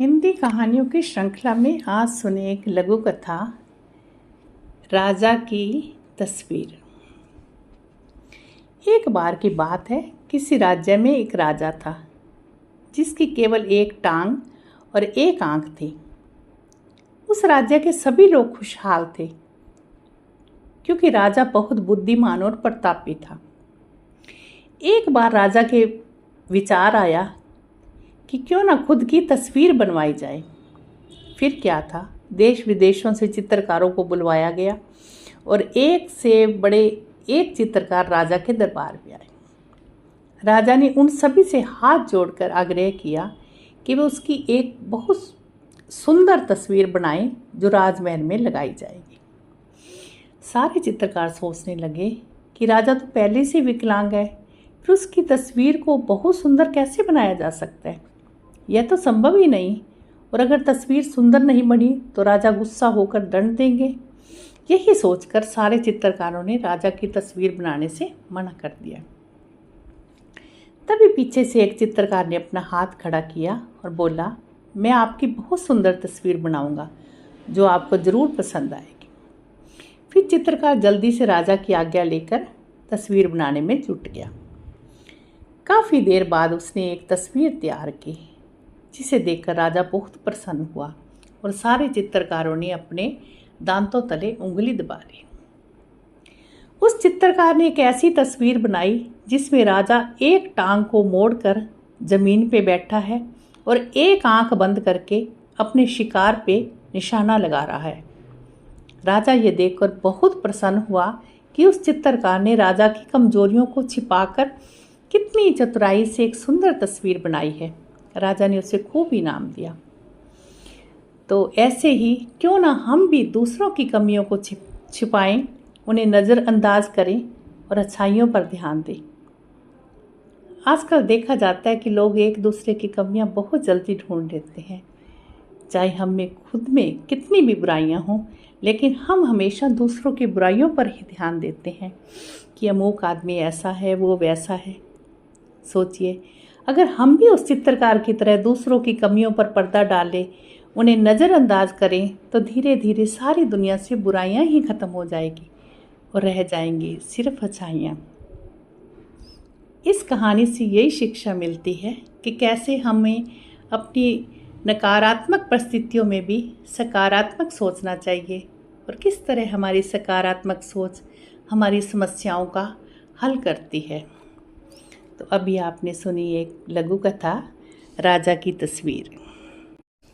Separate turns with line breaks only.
हिंदी कहानियों की श्रृंखला में आज सुने एक लघु कथा राजा की तस्वीर। एक बार की बात है, किसी राज्य में एक राजा था जिसकी केवल एक टांग और एक आंख थी। उस राज्य के सभी लोग खुशहाल थे क्योंकि राजा बहुत बुद्धिमान और प्रतापी था। एक बार राजा के विचार आया कि क्यों ना खुद की तस्वीर बनवाई जाए। फिर क्या था, देश विदेशों से चित्रकारों को बुलवाया गया और एक से बड़े एक चित्रकार राजा के दरबार में आए। राजा ने उन सभी से हाथ जोड़कर आग्रह किया कि वे उसकी एक बहुत सुंदर तस्वीर बनाएं जो राजमहल में लगाई जाएगी। सारे चित्रकार सोचने लगे कि राजा तो पहले से विकलांग है, फिर उसकी तस्वीर को बहुत सुंदर कैसे बनाया जा सकता है। यह तो संभव ही नहीं, और अगर तस्वीर सुंदर नहीं बनी तो राजा गुस्सा होकर दंड देंगे। यही सोचकर सारे चित्रकारों ने राजा की तस्वीर बनाने से मना कर दिया। तभी पीछे से एक चित्रकार ने अपना हाथ खड़ा किया और बोला, मैं आपकी बहुत सुंदर तस्वीर बनाऊंगा जो आपको जरूर पसंद आएगी। फिर चित्रकार जल्दी से राजा की आज्ञा लेकर तस्वीर बनाने में जुट गया। काफ़ी देर बाद उसने एक तस्वीर तैयार की जिसे देखकर राजा बहुत प्रसन्न हुआ और सारे चित्रकारों ने अपने दांतों तले उंगली दबा ली। उस चित्रकार ने एक ऐसी तस्वीर बनाई जिसमें राजा एक टांग को मोड़कर जमीन पे बैठा है और एक आंख बंद करके अपने शिकार पे निशाना लगा रहा है। राजा ये देखकर बहुत प्रसन्न हुआ कि उस चित्रकार ने राजा की कमजोरियों को छिपाकर कितनी चतुराई से एक सुंदर तस्वीर बनाई है। राजा ने उसे खूब इनाम दिया। तो ऐसे ही क्यों ना हम भी दूसरों की कमियों को छिपाएं, उन्हें नज़रअंदाज करें और अच्छाइयों पर ध्यान दें। आजकल देखा जाता है कि लोग एक दूसरे की कमियां बहुत जल्दी ढूंढ लेते हैं। चाहे हम में खुद में कितनी भी बुराइयां हों, लेकिन हम हमेशा दूसरों की बुराइयों पर ही ध्यान देते हैं कि अमुक आदमी ऐसा है, वो वैसा है। सोचिए, अगर हम भी उस चित्रकार की तरह दूसरों की कमियों पर पर्दा डालें, उन्हें नज़रअंदाज करें, तो धीरे धीरे सारी दुनिया से बुराइयां ही खत्म हो जाएगी और रह जाएंगी सिर्फ अच्छाइयाँ। इस कहानी से यही शिक्षा मिलती है कि कैसे हमें अपनी नकारात्मक परिस्थितियों में भी सकारात्मक सोचना चाहिए और किस तरह हमारी सकारात्मक सोच हमारी समस्याओं का हल करती है। तो अभी आपने सुनी एक लघु कथा राजा की तस्वीर।